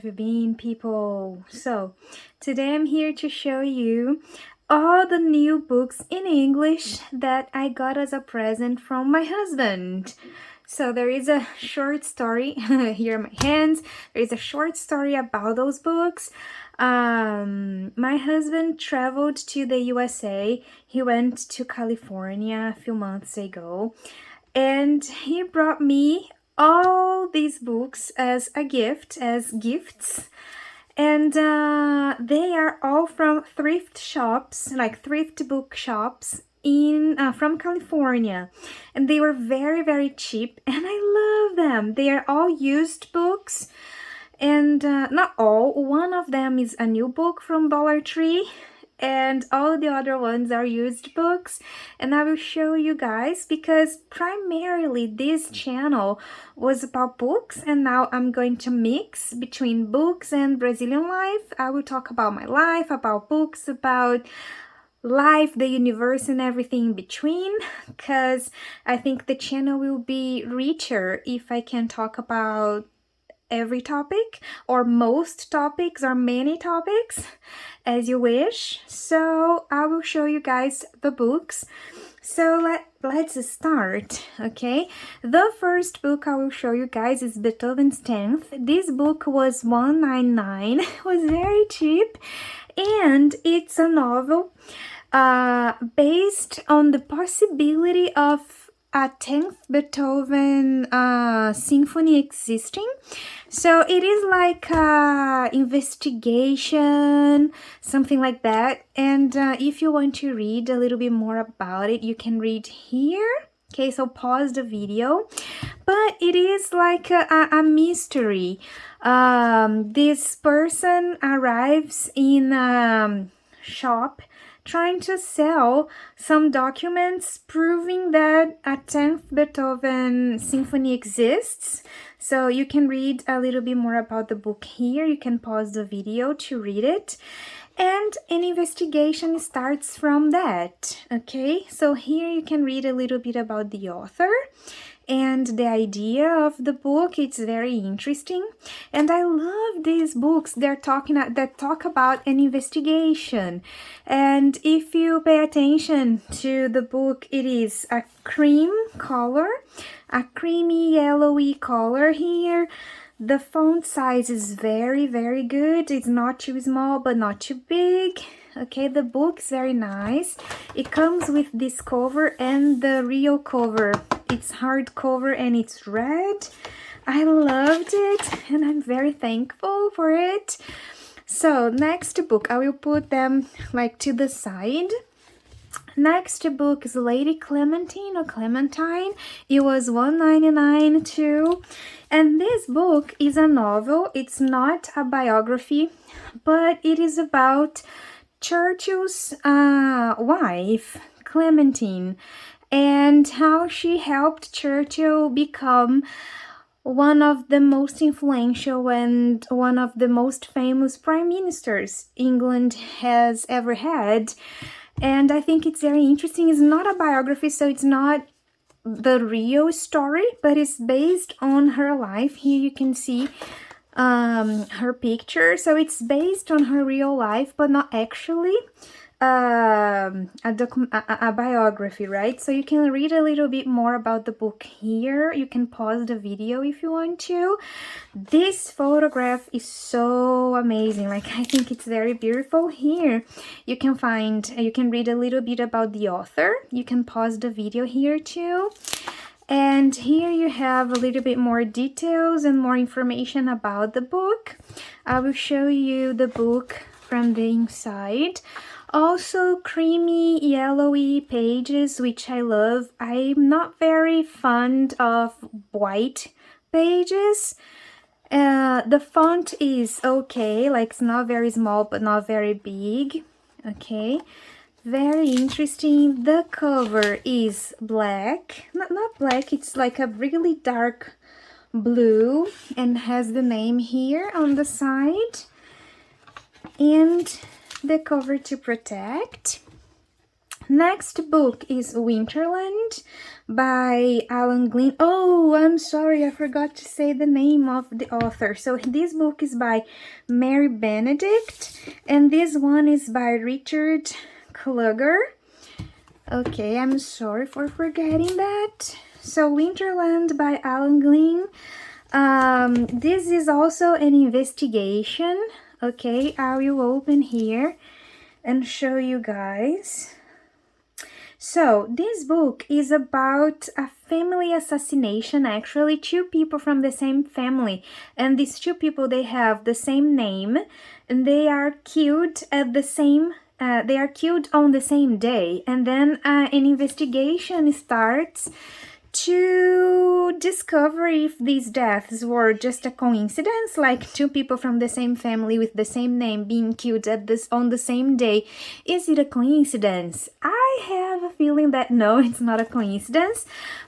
have you been, people? So, today I'm here to show you all the new books in English that I got as a present from my husband. So, there is a short story here in my hands. There is a short story about those books. My husband traveled to the USA. He went to California a few months ago, and he brought me all these books as a gift, as gifts. And they are all from thrift shops, like thrift book shops in from California, and they were very cheap, and I love them. They are all used books, and not all. One of them is a new book from Dollar Tree, and all the other ones are used books, and I will show you guys because primarily this channel was about books, and now I'm going to mix between books and Brazilian life. I will talk about my life, about books, about life, the universe, and everything in between, because I think the channel will be richer if I can talk about every topic, or most topics, or many topics, as you wish. So I will show you guys the books. So let's start, okay? The first book I will show you guys is Beethoven's 10th. This book was $1.99. It was very cheap, and it's a novel based on the possibility of a 10th Beethoven symphony existing. So it is like investigation, something like that. And if you want to read a little bit more about it, you can read here. Okay, so pause the video. But it is like a mystery. This person arrives in a shop trying to sell some documents proving that a 10th Beethoven symphony exists. So you can read a little bit more about the book here. You can pause the video to read it. And an investigation starts from that, okay? So here you can read a little bit about the author and the idea of the book. It's very interesting, and I love these books that talk about an investigation. And if you pay attention to the book, it is a cream color, a creamy yellowy color here. The font size is very good. It's not too small but not too big. Okay, the book is very nice. It comes with this cover and the real cover. It's hardcover and it's red. I loved it and I'm very thankful for it. So next book, I will put them like to the side. Next book is Lady Clementine or Clementine. It was $1.99 too. And this book is a novel. It's not a biography, but it is about Churchill's wife, Clementine, and how she helped Churchill become one of the most influential and one of the most famous prime ministers England has ever had. And I think it's very interesting. It's not a biography, so it's not the real story, but it's based on her life. Here you can see her picture. So it's based on her real life, but not actually a biography, right? So you can read a little bit more about the book here. You can pause the video if you want to. This photograph is so amazing. Like, I think it's very beautiful. Here you can read a little bit about the author. You can pause the video here too. And here you have a little bit more details and more information about the book. I will show you the book from the inside. Also creamy yellowy pages, which I love. I'm not very fond of white pages. The font is okay, like it's not very small but not very big. Okay, very interesting. The cover is black, not black, it's like a really dark blue and has the name here on the side, and the cover to protect. Next book is Winterland by Alan Glean. Oh, I'm sorry, I forgot to say the name of the author. So this book is by Mary Benedict, and this one is by Richard Kluger. Okay, I'm sorry for forgetting that. So Winterland by Alan Glean. This is also an investigation. Okay, I will open here and show you guys. So this book is about a family assassination, actually two people from the same family, and these two people, they have the same name and they are killed at the same they are killed on the same day, and then an investigation starts to discover if these deaths were just a coincidence, like two people from the same family with the same name being killed on the same day. Is it a coincidence? I have a feeling that no, it's not a coincidence,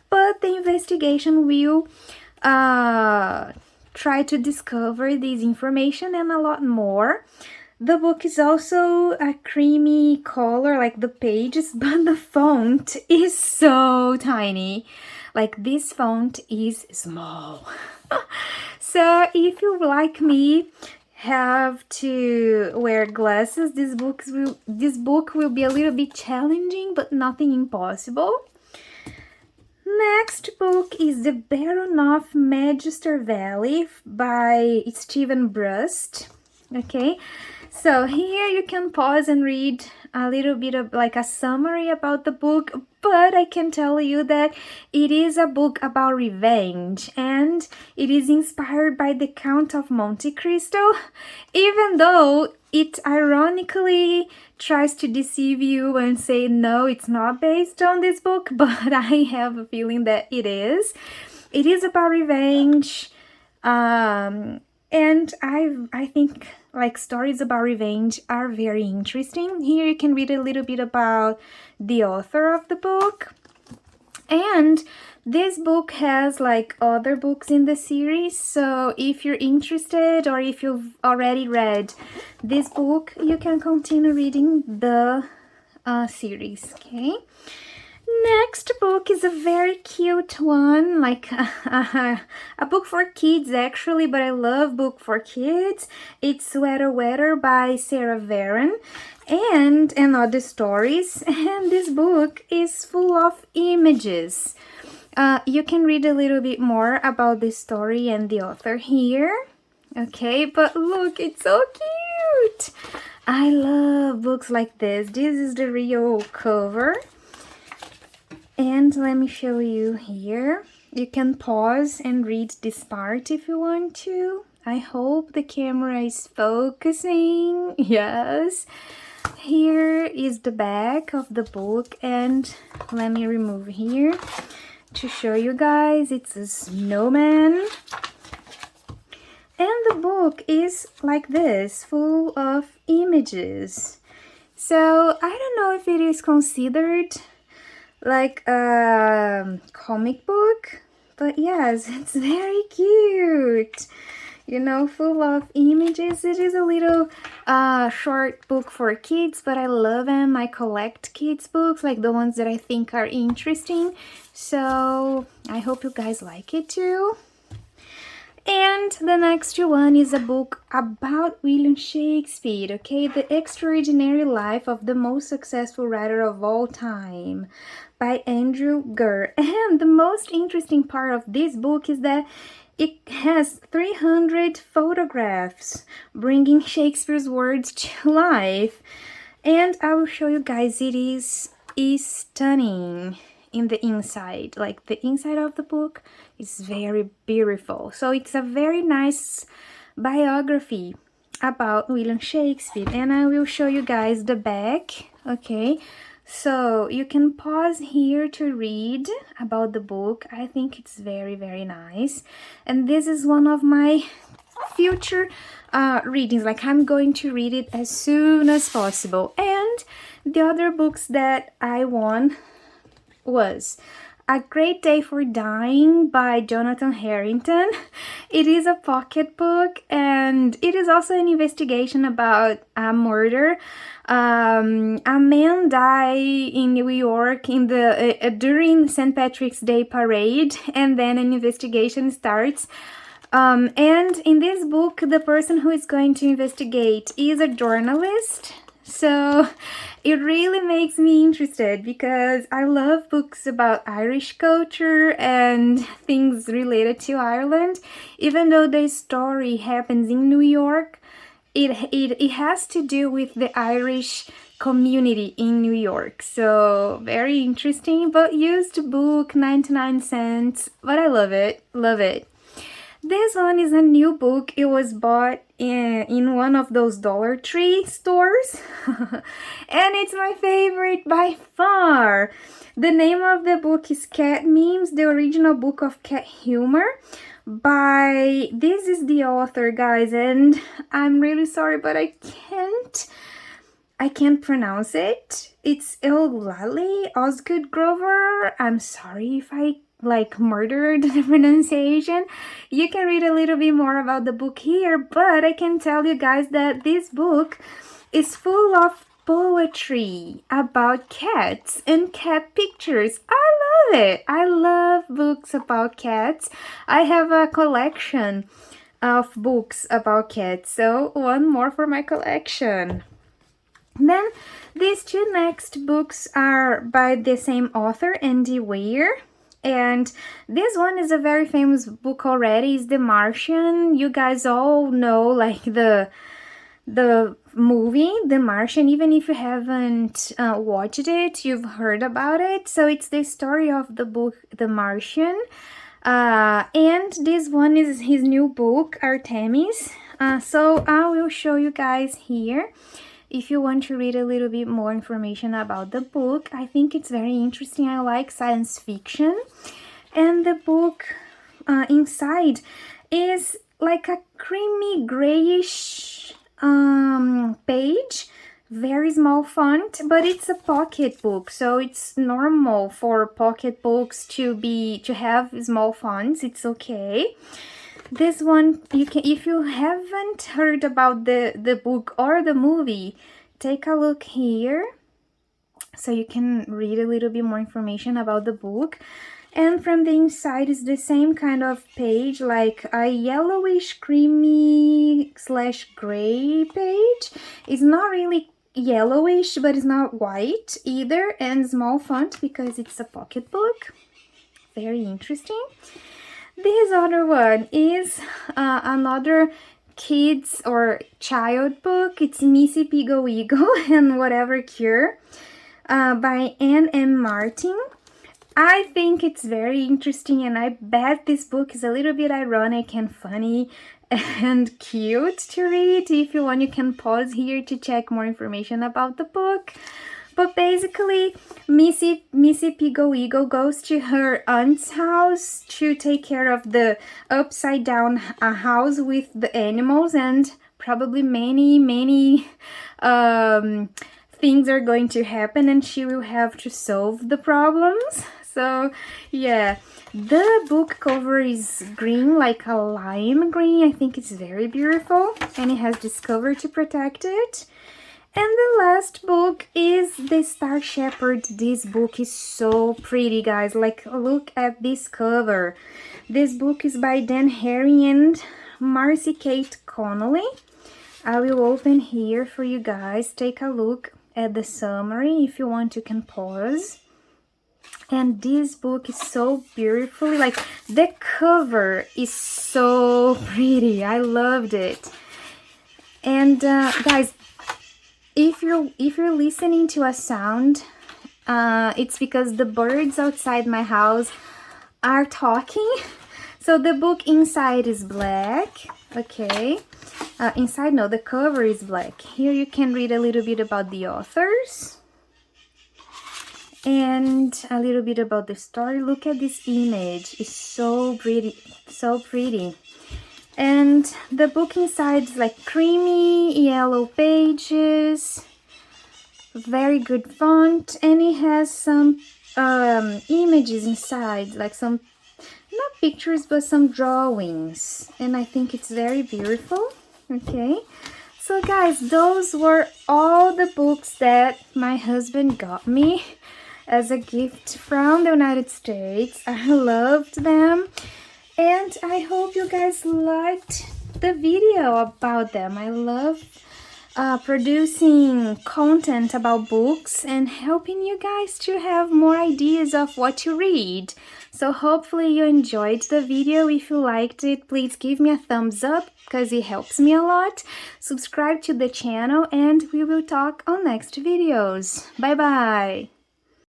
but the investigation will try to discover this information and a lot more. The book is also a creamy color, like the pages, but the font is so tiny. Like this font is small. So if you, like me, have to wear glasses, this book will be a little bit challenging, but nothing impossible. Next book is The Baron of Magister Valley by Stephen Brust. Okay, so here you can pause and read a little bit of like a summary about the book, but I can tell you that it is a book about revenge, and it is inspired by the Count of Monte Cristo, even though it ironically tries to deceive you and say no, it's not based on this book, but I have a feeling that it is. It is about revenge, and I think like stories about revenge are very interesting. Here you can read a little bit about the author of the book. And this book has like other books in the series, so if you're interested or if you've already read this book, you can continue reading the series, okay? Next book is a very cute one, like a book for kids actually, but I love book for kids. It's Sweater Weather by Sarah Varon and other stories, and this book is full of images. You can read a little bit more about the story and the author here. Okay, but look, it's so cute. I love books like this. This is the real cover. And let me show you here. You can pause and read this part if you want to. I hope the camera is focusing. Yes. Here is the back of the book, and let me remove here to show you guys. It's a snowman. And the book is like this, full of images. So I don't know if it is considered like a comic book, but yes, it's very cute, you know, full of images. It is a little short book for kids, but I love them. I collect kids books, like the ones that I think are interesting, so I hope you guys like it too. And the next one is a book about William Shakespeare, okay? The Extraordinary Life of the Most Successful Writer of All Time by Andrew Gurr. And the most interesting part of this book is that it has 300 photographs bringing Shakespeare's words to life. And I will show you guys, it is stunning in the inside. Like the inside of the book is very beautiful. So it's a very nice biography about William Shakespeare, and I will show you guys the back. Okay, so you can pause here to read about the book. I think it's very, very nice, and this is one of my future readings. Like I'm going to read it as soon as possible. And the other books that I won was A Great Day for Dying by Jonathan Harrington. It is a pocketbook, and it is also an investigation about a murder. A man died in New York in the during St. Patrick's Day parade, and then an investigation starts. And in this book, the person who is going to investigate is a journalist. So it really makes me interested because I love books about Irish culture and things related to Ireland. Even though the story happens in New York, it has to do with the Irish community in New York. So very interesting, but used book, 99 cents. But I love it, love it. This one is a new book. It was bought in one of those Dollar Tree stores. And it's my favorite by far. The name of the book is Cat Memes, the original book of cat humor. This is the author, guys, and I'm really sorry, but I can't pronounce it. It's Eulalie Osgood Grover. I'm sorry if I murdered the pronunciation. You can read a little bit more about the book here, but I can tell you guys that this book is full of poetry about cats and cat pictures. I love it. I love books about cats. I have a collection of books about cats, so one more for my collection. Then these two next books are by the same author, Andy Weir. And this one is a very famous book already. It's The Martian. You guys all know like the movie The Martian. Even if you haven't watched it, you've heard about it. So it's the story of the book The Martian. And this one is his new book, Artemis. So I will show you guys here. If you want to read a little bit more information about the book, I think it's very interesting. I like science fiction. And the book inside is like a creamy grayish page, very small font, but it's a pocket book, so it's normal for pocket books to have small fonts. It's okay. This one, if you haven't heard about the book or the movie, take a look here so you can read a little bit more information about the book. And from the inside is the same kind of page, like a yellowish creamy / gray page. It's not really yellowish, but it's not white either, and small font because it's a pocket book. Very interesting. This other one is another kids or child book. It's Missy Piggle Wiggle and Whatever Cure by Anne M. Martin. I think it's very interesting, and I bet this book is a little bit ironic and funny and cute to read. If you want, you can pause here to check more information about the book. But basically, Missy Piggle Wiggle goes to her aunt's house to take care of the upside down house with the animals, and probably many things are going to happen, and she will have to solve the problems. So yeah, the book cover is green, like a lime green. I think it's very beautiful, and it has this cover to protect it. And the last book is The Star Shepherd. This book is so pretty, guys. Like, look at this cover. This book is by Dan Harry and Marcy Kate Connolly. I will open here for you guys. Take a look at the summary. If you want, you can pause. And this book is so beautifully, like, the cover is so pretty. I loved it. And guys, if you're listening to a sound, it's because the birds outside my house are talking. So the book inside is black. Okay. Inside, no, the cover is black. Here you can read a little bit about the authors and a little bit about the story. Look at this image. It's so pretty, so pretty. And the book inside is like creamy yellow pages, very good font, and it has some images inside, like some, not pictures, but some drawings, and I think it's very beautiful. Okay, so guys, those were all the books that my husband got me as a gift from the United States. I loved them, and I hope you guys liked the video about them. I love producing content about books and helping you guys to have more ideas of what to read. So hopefully you enjoyed the video. If you liked it, please give me a thumbs up because it helps me a lot. Subscribe to the channel and we will talk on next videos. Bye bye!